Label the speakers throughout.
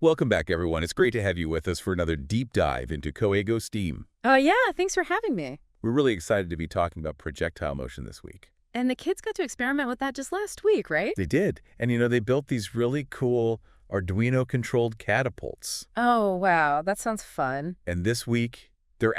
Speaker 1: Welcome back, everyone. It's great to have you with us for another deep dive into KOEIGO STEAM.
Speaker 2: Yeah, thanks for having me.
Speaker 1: We're really excited to be talking about projectile motion this week.
Speaker 2: And the kids got to experiment with that just last week, right?
Speaker 1: They did. And, they built these really cool Arduino-controlled catapults.
Speaker 2: Oh, wow. That sounds fun.
Speaker 1: And this week, they're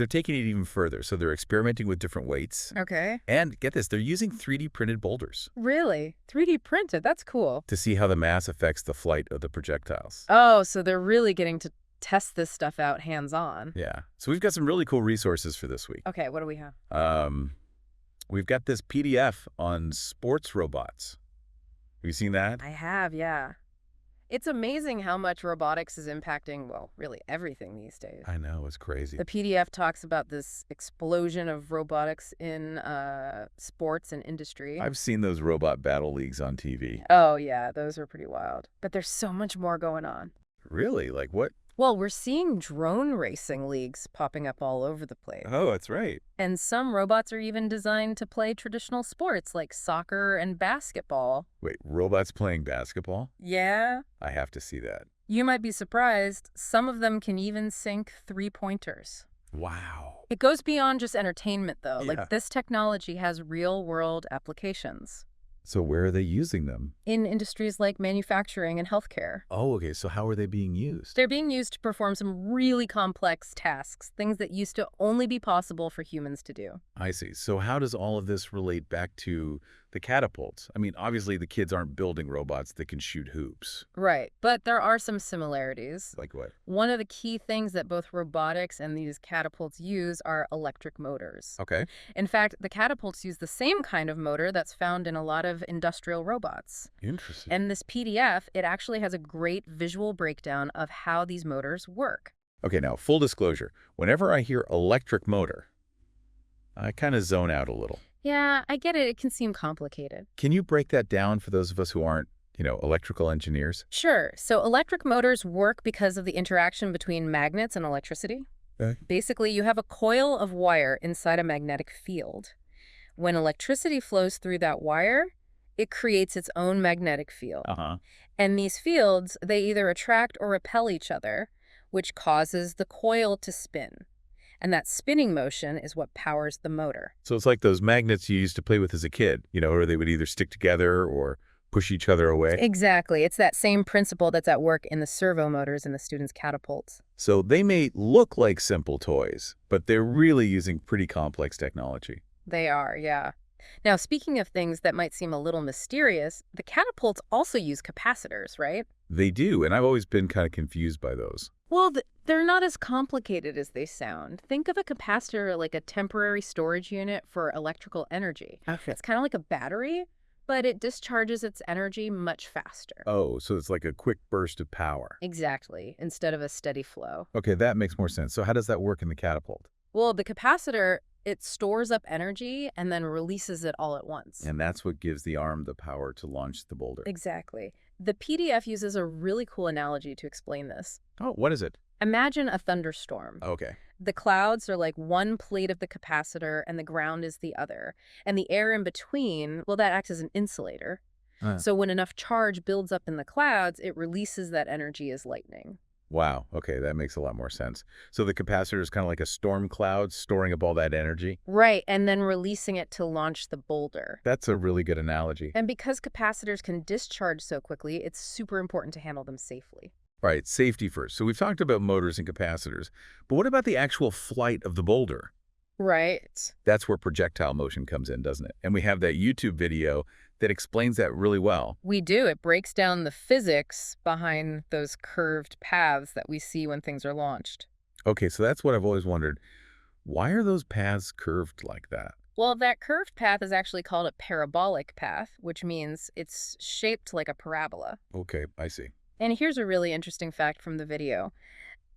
Speaker 1: taking it even further. So they're experimenting with different weights.
Speaker 2: Okay.
Speaker 1: And get this, they're using 3D printed boulders.
Speaker 2: Really? 3D printed? That's cool.
Speaker 1: To see how the mass affects the flight of the projectiles.
Speaker 2: Oh, so they're really getting to test this stuff out hands-on.
Speaker 1: Yeah. So we've got some really cool resources for this week.
Speaker 2: Okay, what do we have?
Speaker 1: We've got this PDF on sports robots. Have you seen that?
Speaker 2: I have, yeah. It's amazing how much robotics is impacting, well, really everything these days.
Speaker 1: I know, it's crazy.
Speaker 2: The PDF talks about this explosion of robotics in sports and industry.
Speaker 1: I've seen those robot battle leagues on TV.
Speaker 2: Oh, yeah, those are pretty wild. But there's so much more going on.
Speaker 1: Really? Like what?
Speaker 2: Well, we're seeing drone racing leagues popping up all over the place.
Speaker 1: Oh, that's right.
Speaker 2: And some robots are even designed to play traditional sports like soccer and basketball.
Speaker 1: Wait, robots playing basketball?
Speaker 2: Yeah.
Speaker 1: I have to see that.
Speaker 2: You might be surprised. Some of them can even sink three-pointers.
Speaker 1: Wow.
Speaker 2: It goes beyond just entertainment, though.
Speaker 1: Yeah.
Speaker 2: Like, this technology has real-world applications.
Speaker 1: So where are they using them?
Speaker 2: In industries like manufacturing and healthcare.
Speaker 1: Oh, okay. So how are they being used?
Speaker 2: They're being used to perform some really complex tasks, things that used to only be possible for humans to do.
Speaker 1: I see. So how does all of this relate back to the catapults? I mean, obviously the kids aren't building robots that can shoot hoops.
Speaker 2: Right, but there are some similarities.
Speaker 1: Like what?
Speaker 2: One of the key things that both robotics and these catapults use are electric motors.
Speaker 1: Okay.
Speaker 2: In fact, the catapults use the same kind of motor that's found in a lot of industrial robots.
Speaker 1: Interesting.
Speaker 2: And this PDF, it actually has a great visual breakdown of how these motors work.
Speaker 1: Okay, now, full disclosure. Whenever I hear electric motor, I kind of zone out a little.
Speaker 2: Yeah, I get it. It can seem complicated.
Speaker 1: Can you break that down for those of us who aren't, electrical engineers?
Speaker 2: Sure. So electric motors work because of the interaction between magnets and electricity.
Speaker 1: Okay.
Speaker 2: Basically, you have a coil of wire inside a magnetic field. When electricity flows through that wire, it creates its own magnetic field. And these fields, they either attract or repel each other, which causes the coil to spin. And that spinning motion is what powers the motor.
Speaker 1: So it's like those magnets you used to play with as a kid, or they would either stick together or push each other away.
Speaker 2: Exactly. It's that same principle that's at work in the servo motors in the students' catapults.
Speaker 1: So they may look like simple toys, but they're really using pretty complex technology.
Speaker 2: They are, yeah. Now, speaking of things that might seem a little mysterious, the catapults also use capacitors, right?
Speaker 1: They do, and I've always been kind of confused by those.
Speaker 2: Well, they're not as complicated as they sound. Think of a capacitor like a temporary storage unit for electrical energy.
Speaker 1: Okay.
Speaker 2: It's kind of like a battery, but it discharges its energy much faster.
Speaker 1: Oh, so it's like a quick burst of power.
Speaker 2: Exactly, instead of a steady flow.
Speaker 1: Okay, that makes more sense. So how does that work in the catapult?
Speaker 2: Well, the capacitor, it stores up energy and then releases it all at once.
Speaker 1: And that's what gives the arm the power to launch the boulder.
Speaker 2: Exactly. The PDF uses a really cool analogy to explain this.
Speaker 1: Oh, what is it?
Speaker 2: Imagine a thunderstorm.
Speaker 1: Okay.
Speaker 2: The clouds are like one plate of the capacitor and the ground is the other. And the air in between, well, that acts as an insulator. So when enough charge builds up in the clouds, it releases that energy as lightning.
Speaker 1: Wow. Okay, that makes a lot more sense. So the capacitor is kind of like a storm cloud storing up all that energy?
Speaker 2: Right, and then releasing it to launch the boulder.
Speaker 1: That's a really good analogy.
Speaker 2: And because capacitors can discharge so quickly, it's super important to handle them safely.
Speaker 1: All right, safety first. So we've talked about motors and capacitors, but what about the actual flight of the boulder?
Speaker 2: Right.
Speaker 1: That's where projectile motion comes in, doesn't it? And we have that YouTube video that explains that really well.
Speaker 2: We do. It breaks down the physics behind those curved paths that we see when things are launched.
Speaker 1: Okay, so that's what I've always wondered. Why are those paths curved like that?
Speaker 2: Well, that curved path is actually called a parabolic path, which means it's shaped like a parabola.
Speaker 1: Okay, I see.
Speaker 2: And here's a really interesting fact from the video.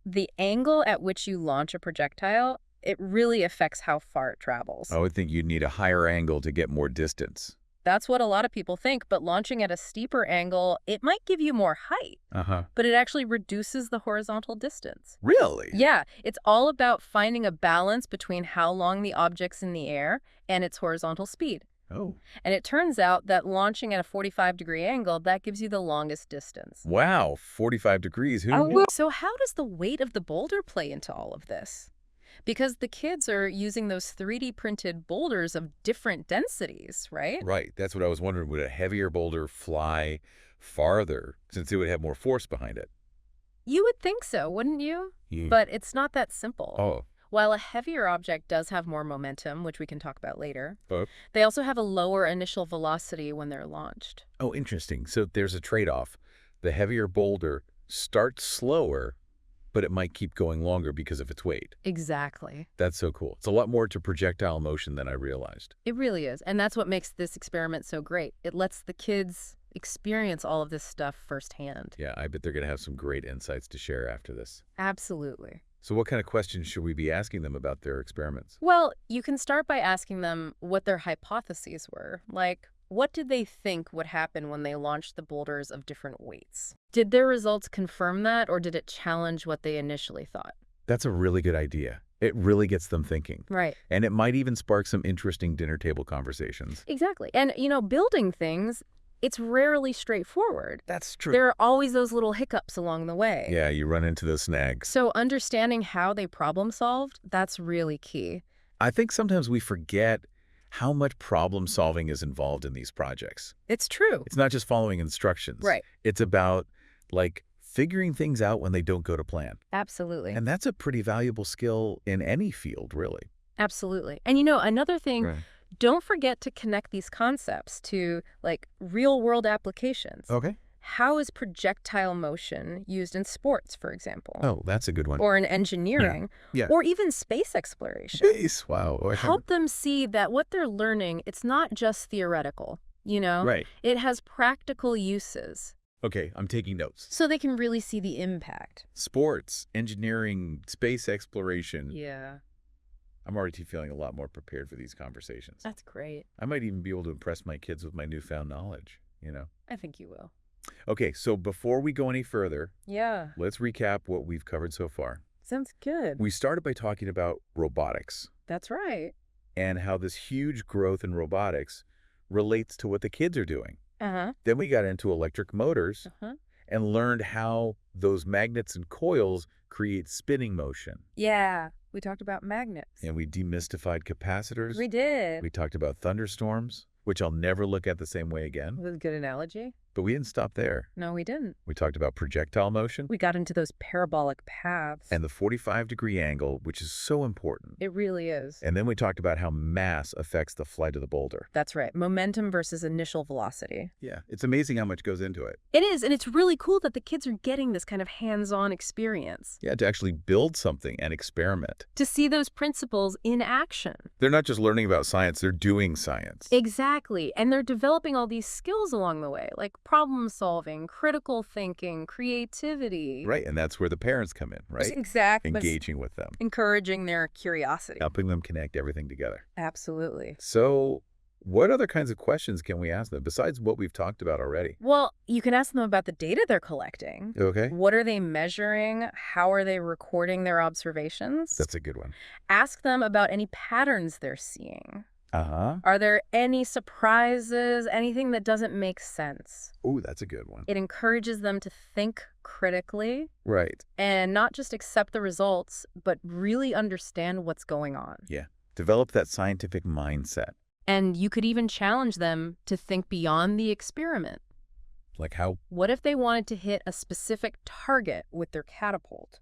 Speaker 2: The angle at which you launch a projectile, it really affects how far it travels.
Speaker 1: I would think you'd need a higher angle to get more distance.
Speaker 2: That's what a lot of people think, but launching at a steeper angle, it might give you more height,
Speaker 1: Uh-huh.
Speaker 2: but it actually reduces the horizontal distance.
Speaker 1: Really?
Speaker 2: Yeah, it's all about finding a balance between how long the object's in the air and its horizontal speed.
Speaker 1: Oh.
Speaker 2: And it turns out that launching at a 45-degree angle, that gives you the longest distance.
Speaker 1: Wow, 45 degrees. Who knew?
Speaker 2: So how does the weight of the boulder play into all of this? Because the kids are using those 3D printed boulders of different densities, right?
Speaker 1: Right. That's what I was wondering. Would a heavier boulder fly farther since it would have more force behind it?
Speaker 2: You would think so, wouldn't you? But it's not that simple.
Speaker 1: Oh.
Speaker 2: While a heavier object does have more momentum, which we can talk about later,
Speaker 1: Oh.
Speaker 2: they also have a lower initial velocity when they're launched.
Speaker 1: Oh, interesting. So there's a trade-off. The heavier boulder starts slower, but it might keep going longer because of its weight.
Speaker 2: Exactly.
Speaker 1: That's so cool. It's a lot more to projectile motion than I realized.
Speaker 2: It really is. And that's what makes this experiment so great. It lets the kids experience all of this stuff firsthand.
Speaker 1: Yeah, I bet they're going to have some great insights to share after this.
Speaker 2: Absolutely.
Speaker 1: So what kind of questions should we be asking them about their experiments?
Speaker 2: Well, you can start by asking them what their hypotheses were. Like, what did they think would happen when they launched the boulders of different weights? Did their results confirm that, or did it challenge what they initially thought?
Speaker 1: That's a really good idea. It really gets them thinking.
Speaker 2: Right.
Speaker 1: And it might even spark some interesting dinner table conversations.
Speaker 2: Exactly. And, building things, it's rarely straightforward.
Speaker 1: That's true.
Speaker 2: There are always those little hiccups along the way.
Speaker 1: Yeah, you run into those snags.
Speaker 2: So understanding how they problem solved, that's really key.
Speaker 1: I think sometimes we forget how much problem solving is involved in these projects.
Speaker 2: It's true.
Speaker 1: It's not just following instructions.
Speaker 2: Right.
Speaker 1: It's about, figuring things out when they don't go to plan.
Speaker 2: Absolutely.
Speaker 1: And that's a pretty valuable skill in any field, really.
Speaker 2: Absolutely. And, another thing,
Speaker 1: Right.
Speaker 2: don't forget to connect these concepts to, real-world applications.
Speaker 1: Okay.
Speaker 2: How is projectile motion used in sports, for example?
Speaker 1: Oh, that's a good one.
Speaker 2: Or in engineering?
Speaker 1: Yeah.
Speaker 2: Or even space exploration?
Speaker 1: Space. Wow. Oh,
Speaker 2: Help them see that what they're learning, it's not just theoretical,
Speaker 1: Right.
Speaker 2: It has practical uses.
Speaker 1: Okay, I'm taking notes.
Speaker 2: So they can really see the impact.
Speaker 1: Sports, engineering, space exploration.
Speaker 2: Yeah.
Speaker 1: I'm already feeling a lot more prepared for these conversations.
Speaker 2: That's great.
Speaker 1: I might even be able to impress my kids with my newfound knowledge,
Speaker 2: I think you will.
Speaker 1: Okay, so before we go any further,
Speaker 2: Yeah.
Speaker 1: let's recap what we've covered so far.
Speaker 2: Sounds good.
Speaker 1: We started by talking about robotics
Speaker 2: That's right.
Speaker 1: and how this huge growth in robotics relates to what the kids are doing.
Speaker 2: Uh-huh.
Speaker 1: Then we got into electric motors
Speaker 2: Uh-huh.
Speaker 1: and learned how those magnets and coils create spinning motion.
Speaker 2: Yeah. We talked about magnets.
Speaker 1: And we demystified capacitors.
Speaker 2: We did.
Speaker 1: We talked about thunderstorms, which I'll never look at the same way again.
Speaker 2: That was a good analogy.
Speaker 1: But we didn't stop there.
Speaker 2: No, we didn't.
Speaker 1: We talked about projectile motion
Speaker 2: We got into those parabolic paths.
Speaker 1: and the 45-degree angle, which is so important.
Speaker 2: It really is.
Speaker 1: And then we talked about how mass affects the flight of the boulder.
Speaker 2: That's right. Momentum versus initial velocity.
Speaker 1: Yeah, it's amazing how much goes into it.
Speaker 2: It is, and it's really cool that the kids are getting this kind of hands-on experience.
Speaker 1: Yeah, to actually build something and experiment.
Speaker 2: To see those principles in action.
Speaker 1: They're not just learning about science, they're doing science.
Speaker 2: Exactly. And they're developing all these skills along the way, like problem solving, critical thinking, creativity.
Speaker 1: Right, and that's where the parents come in, right?
Speaker 2: Exactly.
Speaker 1: Engaging with them.
Speaker 2: Encouraging their curiosity.
Speaker 1: Helping them connect everything together.
Speaker 2: Absolutely.
Speaker 1: So, what other kinds of questions can we ask them besides what we've talked about already?
Speaker 2: Well, you can ask them about the data they're collecting.
Speaker 1: Okay.
Speaker 2: What are they measuring? How are they recording their observations?
Speaker 1: That's a good one.
Speaker 2: Ask them about any patterns they're seeing.
Speaker 1: Uh-huh.
Speaker 2: Are there any surprises, anything that doesn't make sense?
Speaker 1: Ooh, that's a good one.
Speaker 2: It encourages them to think critically
Speaker 1: Right.
Speaker 2: and not just accept the results, but really understand what's going on.
Speaker 1: Yeah. Develop that scientific mindset.
Speaker 2: And you could even challenge them to think beyond the experiment.
Speaker 1: Like how?
Speaker 2: What if they wanted to hit a specific target with their catapult?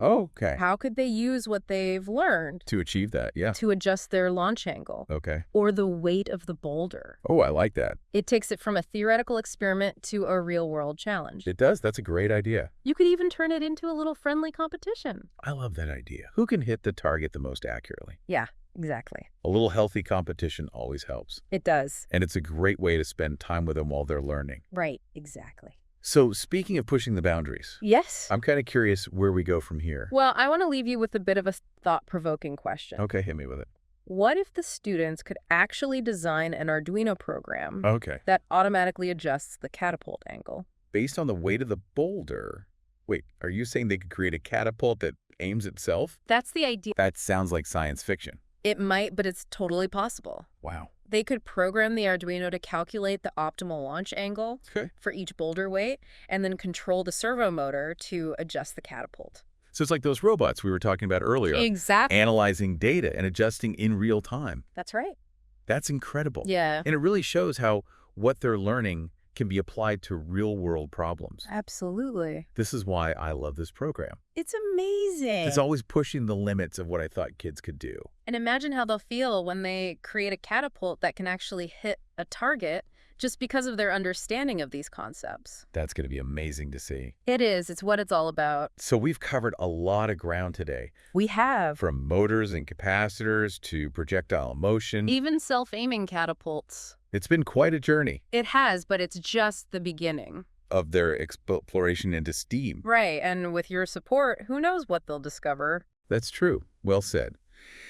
Speaker 1: Oh, okay.
Speaker 2: How could they use what they've learned
Speaker 1: To achieve that, yeah.
Speaker 2: to adjust their launch angle
Speaker 1: Okay.
Speaker 2: or the weight of the boulder?
Speaker 1: Oh, I like that.
Speaker 2: It takes it from a theoretical experiment to a real-world challenge.
Speaker 1: It does. That's a great idea.
Speaker 2: You could even turn it into a little friendly competition.
Speaker 1: I love that idea. Who can hit the target the most accurately?
Speaker 2: Yeah, exactly.
Speaker 1: A little healthy competition always helps.
Speaker 2: It does.
Speaker 1: And it's a great way to spend time with them while they're learning.
Speaker 2: Right, exactly.
Speaker 1: So, speaking of pushing the boundaries,
Speaker 2: Yes.
Speaker 1: I'm kind of curious where we go from here.
Speaker 2: Well, I want to leave you with a bit of a thought-provoking question.
Speaker 1: Okay, hit me with it.
Speaker 2: What if the students could actually design an Arduino program
Speaker 1: Okay.
Speaker 2: that automatically adjusts the catapult angle?
Speaker 1: Based on the weight of the boulder. Wait, are you saying they could create a catapult that aims itself?
Speaker 2: That's the idea.
Speaker 1: That sounds like science fiction.
Speaker 2: It might, but it's totally possible.
Speaker 1: Wow.
Speaker 2: They could program the Arduino to calculate the optimal launch angle for each boulder weight and then control the servo motor to adjust the catapult.
Speaker 1: So it's like those robots we were talking about earlier.
Speaker 2: Exactly.
Speaker 1: Analyzing data and adjusting in real time.
Speaker 2: That's right.
Speaker 1: That's incredible.
Speaker 2: Yeah.
Speaker 1: And it really shows how what they're learning can be applied to real-world problems.
Speaker 2: Absolutely.
Speaker 1: This is why I love this program.
Speaker 2: It's amazing.
Speaker 1: It's always pushing the limits of what I thought kids could do.
Speaker 2: And imagine how they'll feel when they create a catapult that can actually hit a target just because of their understanding of these concepts.
Speaker 1: That's going to be amazing to see.
Speaker 2: It is. It's what it's all about.
Speaker 1: So we've covered a lot of ground today.
Speaker 2: We have.
Speaker 1: From motors and capacitors to projectile motion.
Speaker 2: Even self-aiming catapults.
Speaker 1: It's been quite a journey.
Speaker 2: It has, but it's just the beginning
Speaker 1: of their exploration into STEAM.
Speaker 2: Right, and with your support, who knows what they'll discover.
Speaker 1: That's true. Well said.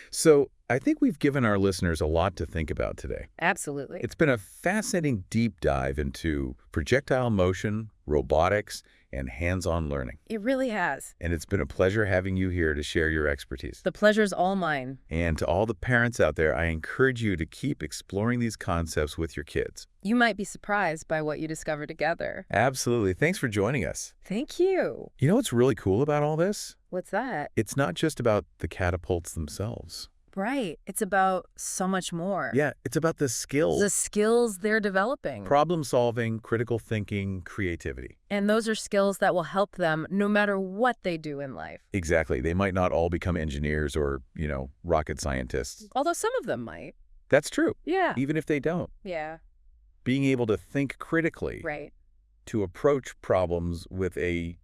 Speaker 1: So I think we've given our listeners a lot to think about today.
Speaker 2: Absolutely.
Speaker 1: It's been a fascinating deep dive into projectile motion, robotics, and hands-on learning.
Speaker 2: It really has.
Speaker 1: And it's been a pleasure having you here to share your expertise.
Speaker 2: The pleasure's all mine.
Speaker 1: And to all the parents out there, I encourage you to keep exploring these concepts with your kids.
Speaker 2: You might be surprised by what you discover together.
Speaker 1: Absolutely. Thanks for joining us.
Speaker 2: Thank you.
Speaker 1: You know what's really cool about all this?
Speaker 2: What's that?
Speaker 1: It's not just about the catapults themselves.
Speaker 2: Right. It's about so much more.
Speaker 1: Yeah, it's about the skills.
Speaker 2: The skills they're developing.
Speaker 1: Problem solving, critical thinking, creativity.
Speaker 2: And those are skills that will help them no matter what they do in life.
Speaker 1: Exactly. They might not all become engineers or, rocket scientists.
Speaker 2: Although some of them might.
Speaker 1: That's true.
Speaker 2: Yeah.
Speaker 1: Even if they don't.
Speaker 2: Yeah.
Speaker 1: Being able to think critically.
Speaker 2: Right.
Speaker 1: To approach problems with a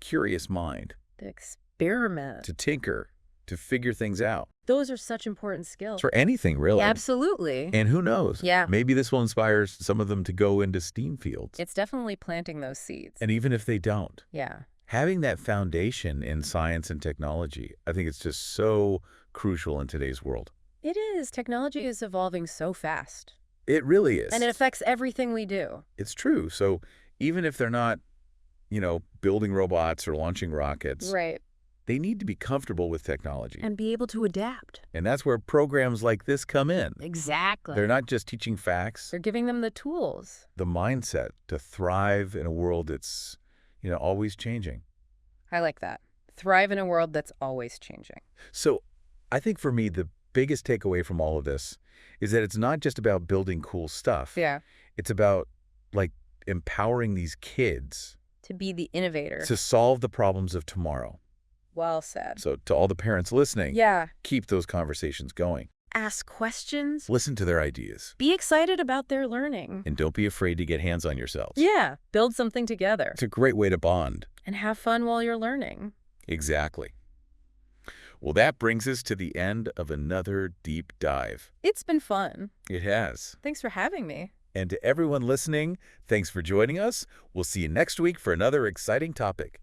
Speaker 1: curious mind.
Speaker 2: To experiment.
Speaker 1: To tinker. To figure things out.
Speaker 2: Those are such important skills.
Speaker 1: For anything, really.
Speaker 2: Absolutely.
Speaker 1: And who knows?
Speaker 2: Yeah.
Speaker 1: Maybe this will inspire some of them to go into STEAM fields.
Speaker 2: It's definitely planting those seeds.
Speaker 1: And even if they don't.
Speaker 2: Yeah.
Speaker 1: Having that foundation in science and technology, I think it's just so crucial in today's world.
Speaker 2: It is. Technology is evolving so fast.
Speaker 1: It really is.
Speaker 2: And it affects everything we do.
Speaker 1: It's true. So even if they're not, building robots or launching rockets.
Speaker 2: Right.
Speaker 1: They need to be comfortable with technology.
Speaker 2: And be able to adapt.
Speaker 1: And that's where programs like this come in.
Speaker 2: Exactly.
Speaker 1: They're not just teaching facts.
Speaker 2: They're giving them the tools.
Speaker 1: The mindset to thrive in a world that's, always changing.
Speaker 2: I like that. Thrive in a world that's always changing.
Speaker 1: So I think for me, the biggest takeaway from all of this is that it's not just about building cool stuff.
Speaker 2: Yeah.
Speaker 1: It's about, empowering these kids.
Speaker 2: To be the innovator.
Speaker 1: To solve the problems of tomorrow.
Speaker 2: Well said.
Speaker 1: So to all the parents listening, keep those conversations going.
Speaker 2: Ask questions.
Speaker 1: Listen to their ideas.
Speaker 2: Be excited about their learning.
Speaker 1: And don't be afraid to get hands on yourselves.
Speaker 2: Yeah, build something together.
Speaker 1: It's a great way to bond.
Speaker 2: And have fun while you're learning.
Speaker 1: Exactly. Well, that brings us to the end of another deep dive.
Speaker 2: It's been fun.
Speaker 1: It has.
Speaker 2: Thanks for having me.
Speaker 1: And to everyone listening, thanks for joining us. We'll see you next week for another exciting topic.